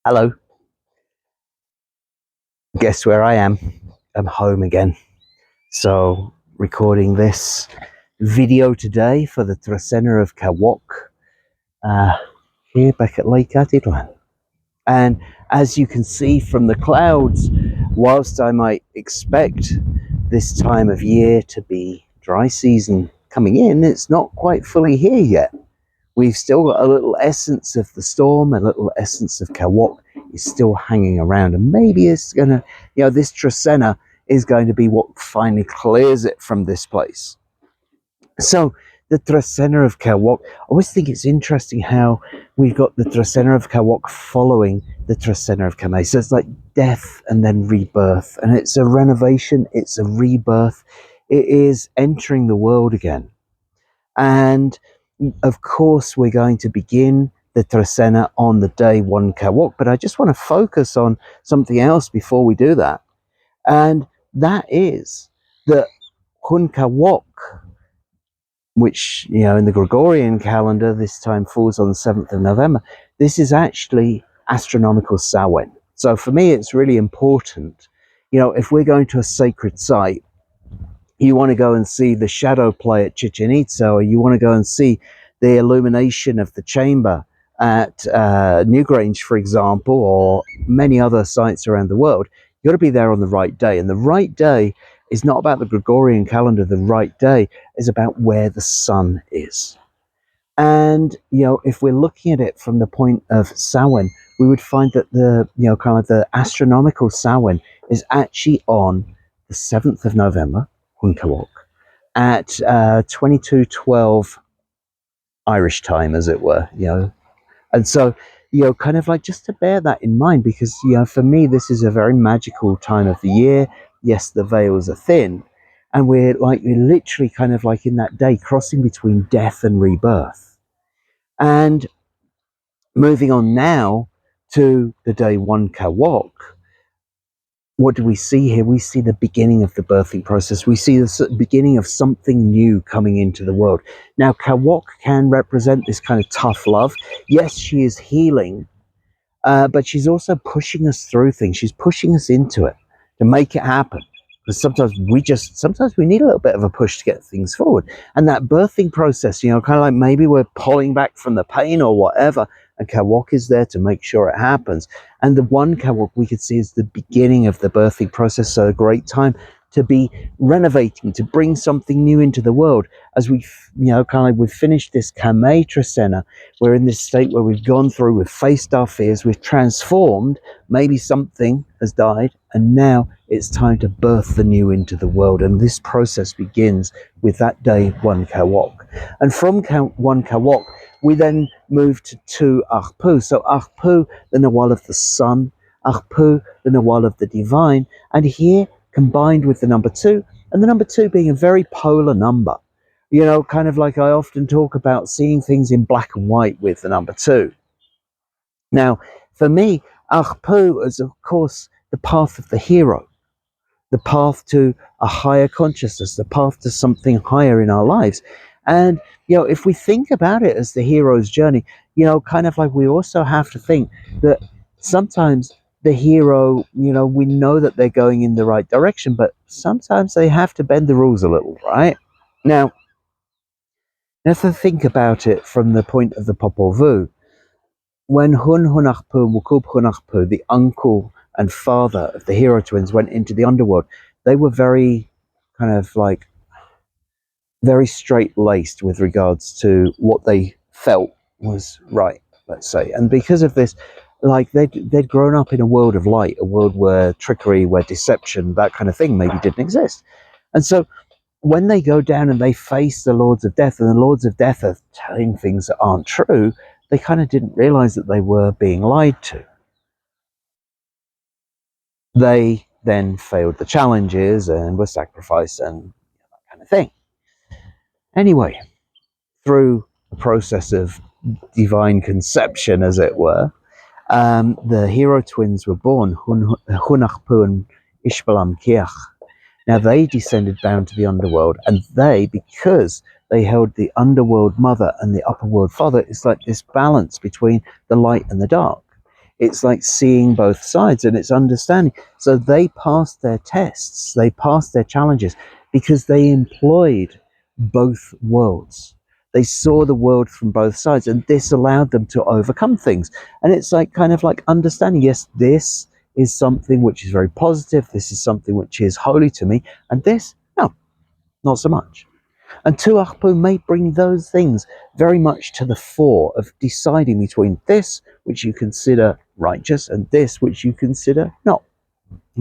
Hello, guess where I am? I'm home again. So, recording this video today for the Trecena of Kawok here back at Lake Atitlan. And as you can see from the clouds, whilst I might expect this time of year to be dry season coming in, it's not quite fully here yet. We've still got a little essence of the storm, a little essence of Kawok is still hanging around, and maybe it's gonna, this Trecena is going to be what finally clears it from this place. So the Trecena of Kawok, I always think it's interesting how we've got the Trecena of Kawok following the Trecena of Kamei. So it's like death and then rebirth, and it's a renovation, it's a rebirth, it is entering the world again. And of course, we're going to begin the Trecena on the day 1 Kawok, but I just want to focus on something else before we do that. And that is that Hun Kawok, which, in the Gregorian calendar, this time falls on the 7th of November, this is actually astronomical Samhain. So for me, it's really important, if we're going to a sacred site, you want to go and see the shadow play at Chichen Itza, or you want to go and see the illumination of the chamber at Newgrange, for example, or many other sites around the world, you've got to be there on the right day. And the right day is not about the Gregorian calendar. The right day is about where the sun is. And, if we're looking at it from the point of Samhain, we would find that the, kind of the astronomical Samhain is actually on the 7th of November, Hun Kawok, at 22:12 Irish time, as it were, And so, kind of like just to bear that in mind, because, for me, this is a very magical time of the year. Yes, the veils are thin, and we're literally kind of like in that day crossing between death and rebirth. And moving on now to the day 1 Kawok, what do we see here? We see the beginning of the birthing process. We see the beginning of something new coming into the world. Now, Kawok can represent this kind of tough love. Yes, she is healing, but she's also pushing us through things. She's pushing us into it to make it happen. Because sometimes we need a little bit of a push to get things forward. And that birthing process, kind of like maybe we're pulling back from the pain or whatever, and Kawok is there to make sure it happens. And the 1 Kawok we could see is the beginning of the birthing process, so a great time to be renovating, to bring something new into the world. As we've finished this Kamei Trecena, we're in this state where we've gone through, we've faced our fears, we've transformed, maybe something has died, and now it's time to birth the new into the world. And this process begins with that day 1 Kawok. And from 1 Kawok, we then move to 2 Arpu. So Arpu, the Nawal of the sun, Arpu, the Nawal of the divine, and here combined with the number 2, and the number 2 being a very polar number. Kind of like I often talk about seeing things in black and white with the number 2. Now, for me, Arpu is, of course, the path of the hero, the path to a higher consciousness, the path to something higher in our lives. And, if we think about it as the hero's journey, kind of like we also have to think that sometimes the hero, we know that they're going in the right direction, but sometimes they have to bend the rules a little, right? Now, if I think about it from the point of the Popol Vuh, when Hun Hunachpu, Wukub Hunachpu, the uncle and father of the hero twins, went into the underworld, they were very kind of like very straight-laced with regards to what they felt was right, let's say. And because of this, they'd grown up in a world of light, a world where trickery, where deception, that kind of thing maybe didn't exist. And so when they go down and they face the Lords of Death, and the Lords of Death are telling things that aren't true, they kind of didn't realize that they were being lied to. They then failed the challenges and were sacrificed and that kind of thing. Anyway, through a process of divine conception, as it were, the hero twins were born, Hunachpu and Ishbalam Kiach. Now they descended down to the underworld, and they, because they held the underworld mother and the upper world father, it's like this balance between the light and the dark. It's like seeing both sides, and it's understanding. So they passed their tests, they passed their challenges because they employed both worlds. They saw the world from both sides, and this allowed them to overcome things. And it's like kind of like understanding, yes, this is something which is very positive, this is something which is holy to me, and this, no, not so much. And Tuachpu may bring those things very much to the fore of deciding between this, which you consider righteous, and this, which you consider not.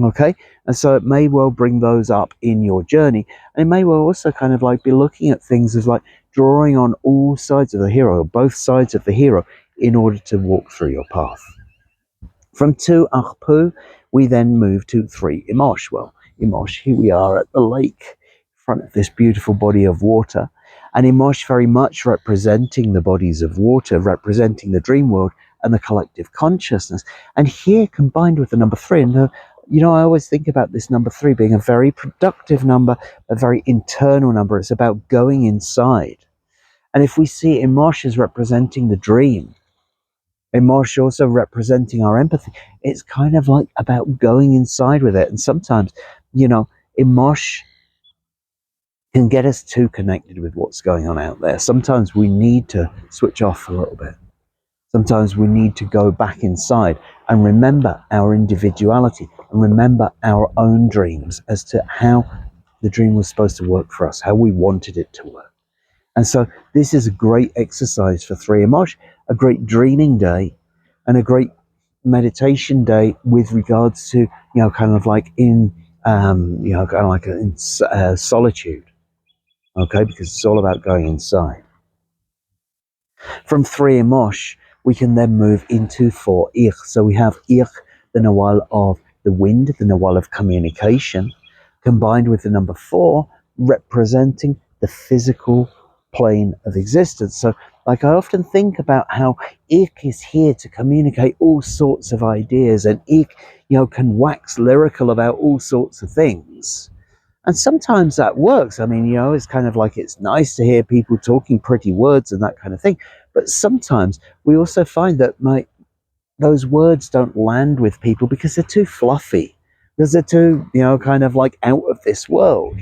Okay? And so it may well bring those up in your journey. And it may well also kind of like be looking at things as like drawing on all sides of the hero, or both sides of the hero, in order to walk through your path. From 2 Achpu, we then move to 3 Imosh. Well, Imosh, here we are at the lake, in front of this beautiful body of water. And Imosh very much representing the bodies of water, representing the dream world and the collective consciousness. And here combined with the number 3, and I always think about this number 3 being a very productive number, a very internal number. It's about going inside. And if we see Imosh as representing the dream, Imosh also representing our empathy, it's kind of like about going inside with it. And sometimes, Imosh can get us too connected with what's going on out there. Sometimes we need to switch off a little bit. Sometimes we need to go back inside and remember our individuality and remember our own dreams as to how the dream was supposed to work for us, how we wanted it to work. And so this is a great exercise for 3 Imosh, a great dreaming day, and a great meditation day with regards to, kind of like in solitude. Okay, because it's all about going inside. From 3 Imosh, we can then move into 4 Ich. So we have Ich, the Nawal of the wind, the Nawal of communication, combined with the number 4, representing the physical plane of existence. So like I often think about how Ich is here to communicate all sorts of ideas, and Ich, can wax lyrical about all sorts of things. And sometimes that works. I mean, it's kind of like it's nice to hear people talking pretty words and that kind of thing. But sometimes we also find that those words don't land with people because they're too fluffy, because they're too, kind of like out of this world.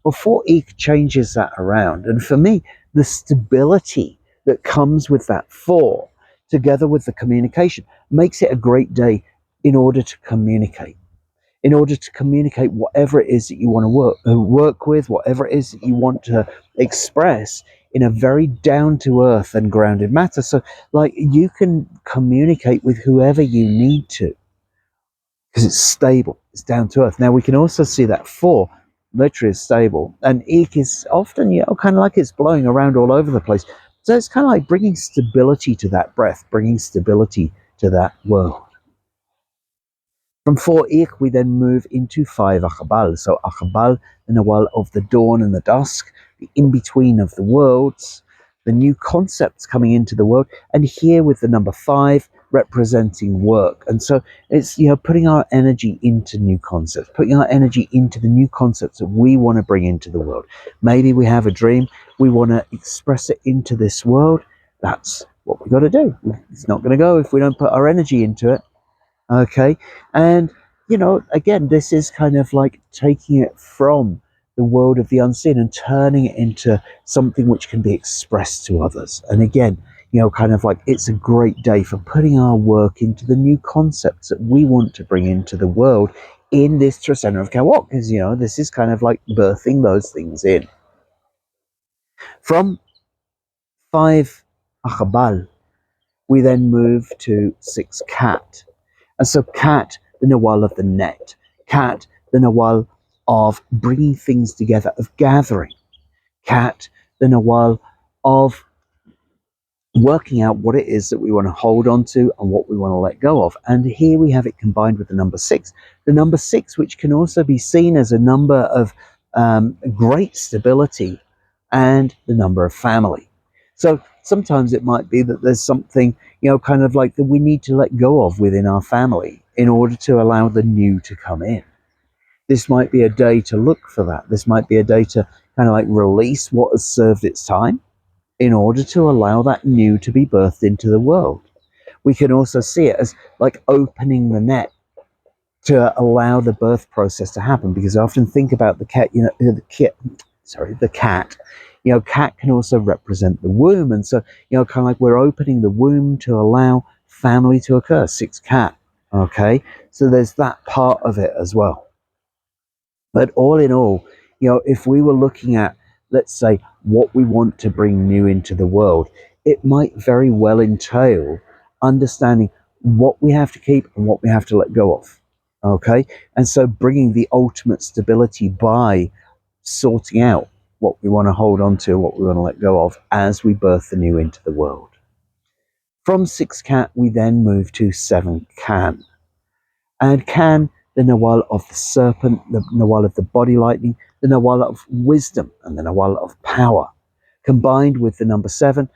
Well, 4 Ich changes that around. And for me, the stability that comes with that 4, together with the communication, makes it a great day in order to communicate. In order to communicate whatever it is that you want to work with, whatever it is that you want to express in a very down-to-earth and grounded matter. So, like, you can communicate with whoever you need to, because it's stable, it's down to earth. Now, we can also see that 4 literally is stable, and Ik is often, kind of like it's blowing around all over the place. So it's kind of like bringing stability to that breath, bringing stability to that world. From 4 Ich, we then move into 5 Achabal. So Achabal, the Nawal of the dawn and the dusk, the in-between of the worlds, the new concepts coming into the world, and here with the number 5 representing work. And so it's, putting our energy into new concepts, putting our energy into the new concepts that we want to bring into the world. Maybe we have a dream, we want to express it into this world. That's what we got to do. It's not going to go if we don't put our energy into it. Okay, and again, this is kind of like taking it from the world of the unseen and turning it into something which can be expressed to others. And again, kind of like it's a great day for putting our work into the new concepts that we want to bring into the world in this Trecena of Kawok, because this is kind of like birthing those things in. From 5 Achabal, we then move to 6 Cat. And so Cat, the Nawal of the net. Cat, the Nawal of bringing things together, of gathering. Cat, the Nawal of working out what it is that we want to hold on to and what we want to let go of. And here we have it combined with the number 6. The number 6, which can also be seen as a number of great stability, and the number of family. So sometimes it might be that there's something, kind of like that we need to let go of within our family in order to allow the new to come in. This might be a day to look for that. This might be a day to kind of like release what has served its time in order to allow that new to be birthed into the world. We can also see it as like opening the net to allow the birth process to happen, because I often think about the cat, the cat. Cat can also represent the womb, and so kind of like we're opening the womb to allow family to occur. 6 cat, okay. So there's that part of it as well. But all in all, if we were looking at, let's say, what we want to bring new into the world, it might very well entail understanding what we have to keep and what we have to let go of. Okay. And so bringing the ultimate stability by sorting out what we want to hold on to, what we want to let go of as we birth the new into the world. From 6 cat, we then move to 7 can. And can, the Nawal of the serpent, the Nawal of the body lightning, the Nawal of wisdom, and the Nawal of power. Combined with the number 7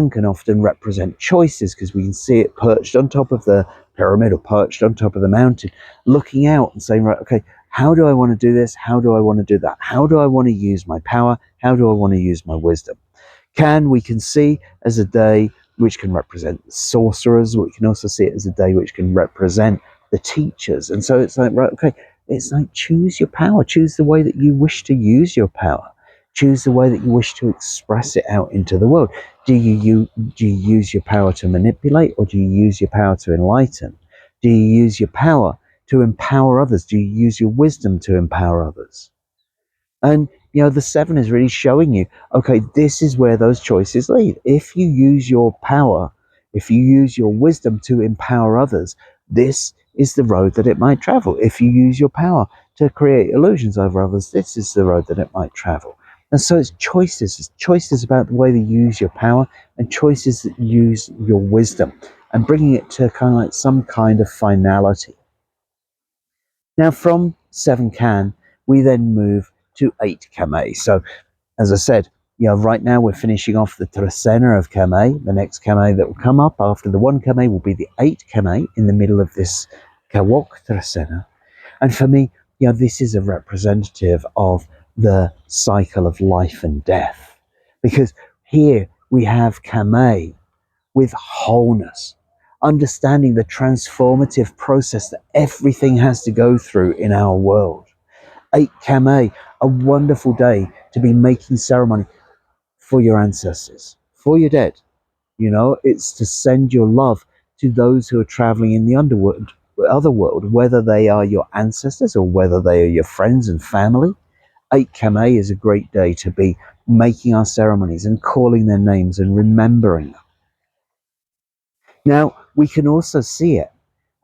can often represent choices, because we can see it perched on top of the pyramid or perched on top of the mountain, looking out and saying, right, okay, how do I want to do this? How do I want to do that? How do I want to use my power? How do I want to use my wisdom? We can see as a day which can represent the sorcerers. We can also see it as a day which can represent the teachers. And so it's like, right, okay, it's like choose your power, choose the way that you wish to use your power, choose the way that you wish to express it out into the world. Do you use your power to manipulate, or do you use your power to enlighten? Do you use your power to empower others? Do you use your wisdom to empower others? And the 7 is really showing you, okay, this is where those choices lead. If you use your power, if you use your wisdom to empower others, this is the road that it might travel. If you use your power to create illusions over others, this is the road that it might travel. And so it's choices about the way that you use your power, and choices that use your wisdom, and bringing it to kind of like some kind of finality. Now from 7 can, we then move to 8 kame. So as I said, right now we're finishing off the Trecena of Kame. The next Kame that will come up after the 1 Kame will be the 8 Kame in the middle of this Kawok Trecena. And for me, this is a representative of the cycle of life and death. Because here we have Kame with wholeness, understanding the transformative process that everything has to go through in our world. 8 Kame, a wonderful day to be making ceremony for your ancestors, for your dead. It's to send your love to those who are traveling in the other world, whether they are your ancestors or whether they are your friends and family. 8 Kame is a great day to be making our ceremonies and calling their names and remembering them. Now, we can also see it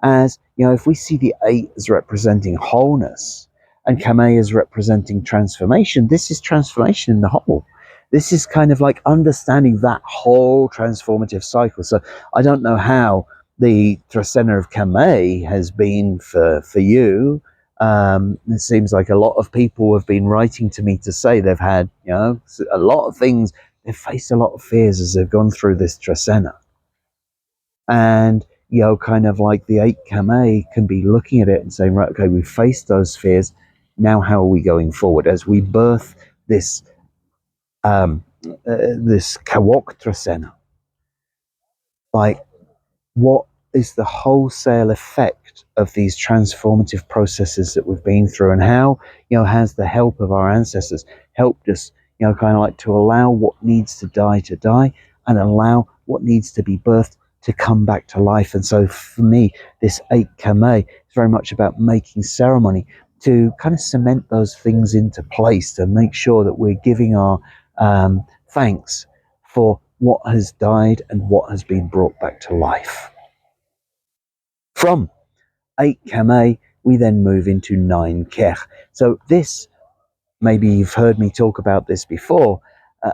as, if we see the 8 as representing wholeness and Kame as representing transformation, this is transformation in the whole. This is kind of like understanding that whole transformative cycle. So I don't know how the Trecena of Kame has been for you. It seems like a lot of people have been writing to me to say they've had, a lot of things. They've faced a lot of fears as they've gone through this Trecena. And kind of like the 8 Kame can be looking at it and saying, right, okay, we've faced those fears. Now, how are we going forward as we birth this this Kawok Trecena? Like, what is the wholesale effect of these transformative processes that we've been through, and how has the help of our ancestors helped us, kind of like to allow what needs to die, and allow what needs to be birthed to come back to life. And so for me, this 8 Kame is very much about making ceremony to kind of cement those things into place, to make sure that we're giving our thanks for what has died and what has been brought back to life. From 8 Kame, we then move into 9 Q'ij. So this, maybe you've heard me talk about this before,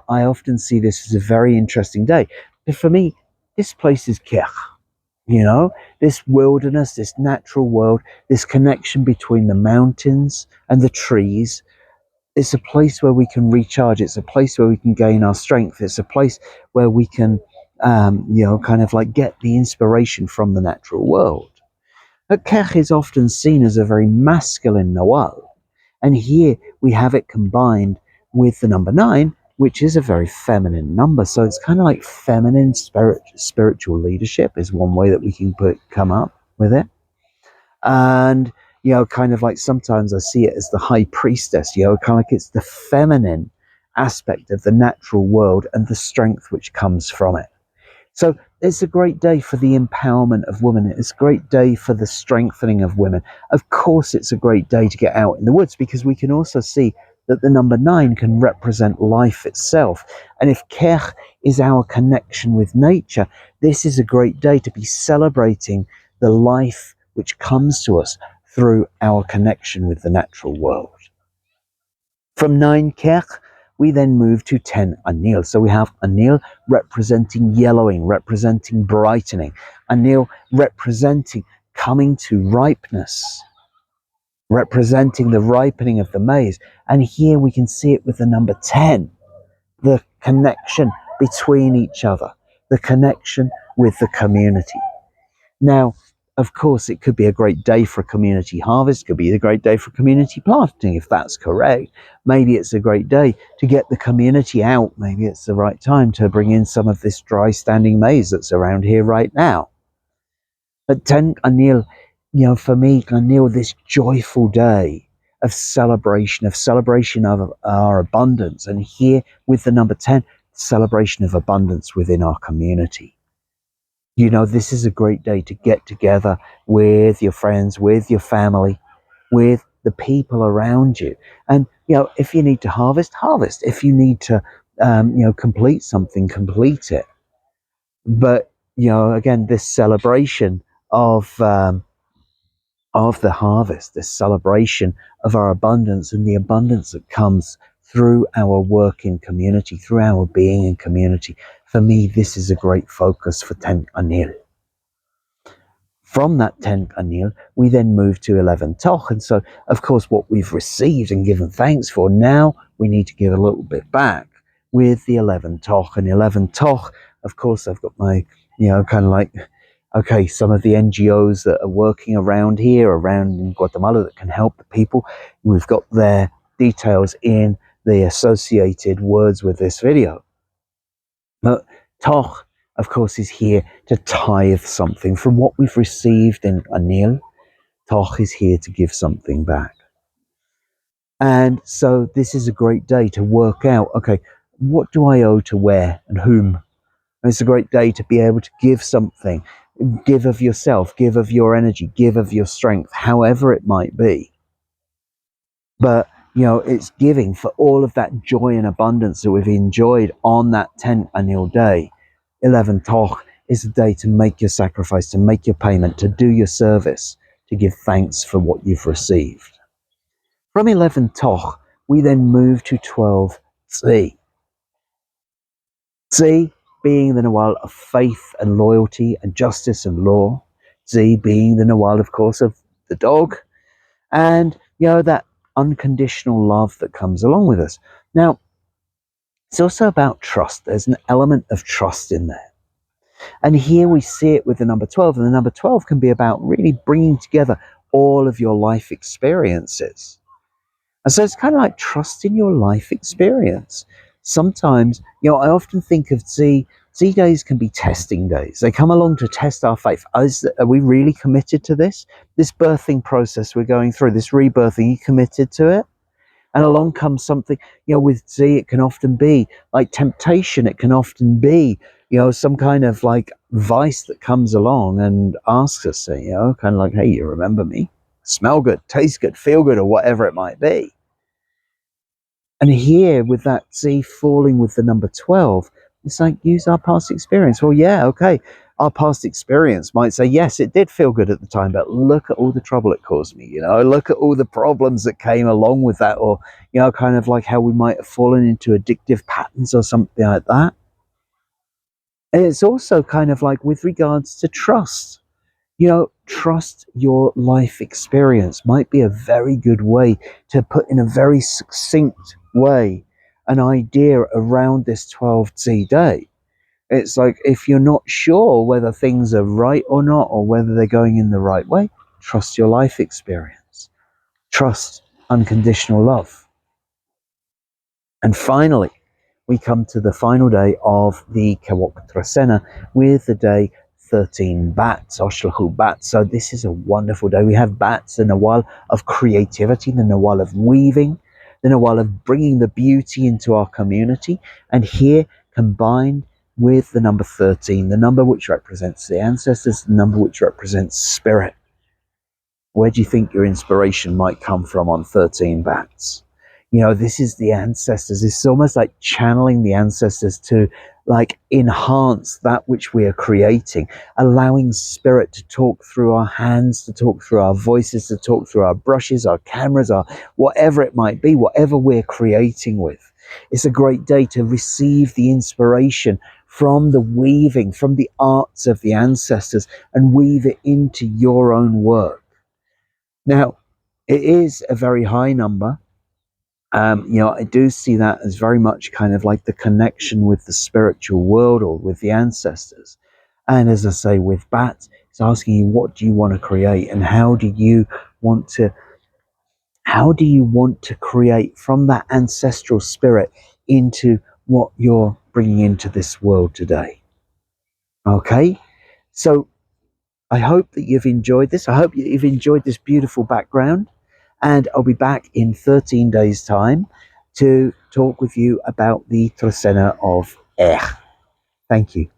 I often see this as a very interesting day. But for me, this place is Q'ij. This wilderness, this natural world, this connection between the mountains and the trees. It's a place where we can recharge. It's a place where we can gain our strength. It's a place where we can, kind of like get the inspiration from the natural world. But Q'ij is often seen as a very masculine Nawal. And here we have it combined with the number 9, which is a very feminine number. So it's kind of like feminine spiritual leadership is one way that we can come up with it. And, kind of like sometimes I see it as the high priestess, kind of like it's the feminine aspect of the natural world and the strength which comes from it. So it's a great day for the empowerment of women. It's a great day for the strengthening of women. Of course, it's a great day to get out in the woods, because we can also see that the number 9 can represent life itself. And if Q'ij is our connection with nature, this is a great day to be celebrating the life which comes to us through our connection with the natural world. From 9 Q'ij, we then move to 10 Anil. So we have Anil representing yellowing, representing brightening. Anil representing coming to ripeness, representing the ripening of the maize. And here we can see it with the number 10, the connection between each other, the connection with the community. Now, of course, it could be a great day for a community harvest, could be a great day for community planting, if that's correct. Maybe it's a great day to get the community out. Maybe it's the right time to bring in some of this dry standing maize that's around here right now. But 10 Anil, for me, Anil, this joyful day of celebration of our abundance. And here with the number 10, celebration of abundance within our community. This is a great day to get together with your friends, with your family, with the people around you. And, if you need to harvest, harvest. If you need to, complete something, complete it. But, again, this celebration of the harvest, this celebration of our abundance and the abundance that comes through our work in community, through our being in community. For me, this is a great focus for 10 Anil. From that 10 Anil, we then move to 11 Toch. And so, of course, what we've received and given thanks for, now we need to give a little bit back with the 11 Toch. And 11 Toch, of course, I've got my, kind of like, okay, some of the NGOs that are working around here, around in Guatemala, that can help the people. We've got their details in the associated words with this video. But Toch, of course, is here to tithe something from what we've received in Anil. Toch is here to give something back. And so this is a great day to work out, okay, what do I owe to where and whom? And it's a great day to be able to give something, give of yourself, give of your energy, give of your strength, however it might be. But, it's giving for all of that joy and abundance that we've enjoyed on that 10 Anil day. 11 Toch is a day to make your sacrifice, to make your payment, to do your service, to give thanks for what you've received. From 11 Toch, we then move to 12 Q'ij. Q'ij being the Nawal of faith and loyalty and justice and law. Q'ij being the Nawal, of course, of the dog. And, that unconditional love that comes along with us. Now, it's also about trust. There's an element of trust in there. And here we see it with the number 12. And the number 12 can be about really bringing together all of your life experiences. And so it's kind of like trust in your life experience. Sometimes, I often think of Q'ij days can be testing days. They come along to test our faith. Are we really committed to this? This birthing process we're going through, this rebirthing, are you committed to it? And along comes something, with Q'ij, it can often be like temptation. It can often be, some kind of like vice that comes along and asks us, kind of like, hey, you remember me? Smell good, taste good, feel good, or whatever it might be. And here with that Q'ij falling with the number 12, it's like, use our past experience. Well, yeah, okay. Our past experience might say, yes, it did feel good at the time, but look at all the trouble it caused me, look at all the problems that came along with that, or, kind of like how we might have fallen into addictive patterns or something like that. And it's also kind of like with regards to trust. Trust your life experience might be a very good way to put in a very succinct way an idea around this 12 Q'ij day. It's like, if you're not sure whether things are right or not, or whether they're going in the right way, trust your life experience. Trust unconditional love. And finally, we come to the final day of the Kawok Trecena with the day 13 bats, Oshlahu bats. So this is a wonderful day. We have bats, the Nawal of creativity, the Nawal of weaving, the Nawal of bringing the beauty into our community. And here combined with the number 13, the number which represents the ancestors, the number which represents spirit. Where do you think your inspiration might come from on 13 bats? You know, this is the ancestors. It's almost like channeling the ancestors to like enhance that which we are creating, allowing spirit to talk through our hands, to talk through our voices, to talk through our brushes, our cameras, our whatever it might be, whatever we're creating with. It's a great day to receive the inspiration from the weaving, from the arts of the ancestors, and weave it into your own work. Now, it is a very high number. You know, I do see that as very much kind of like the connection with the spiritual world or with the ancestors. And as I say, with bats, it's asking you, what do you want to create, and how do you want to create from that ancestral spirit into what you're bringing into this world today? Okay, so I hope that you've enjoyed this. I hope you've enjoyed this beautiful background. And I'll be back in 13 days' time to talk with you about the Trecena of Kawok. Thank you.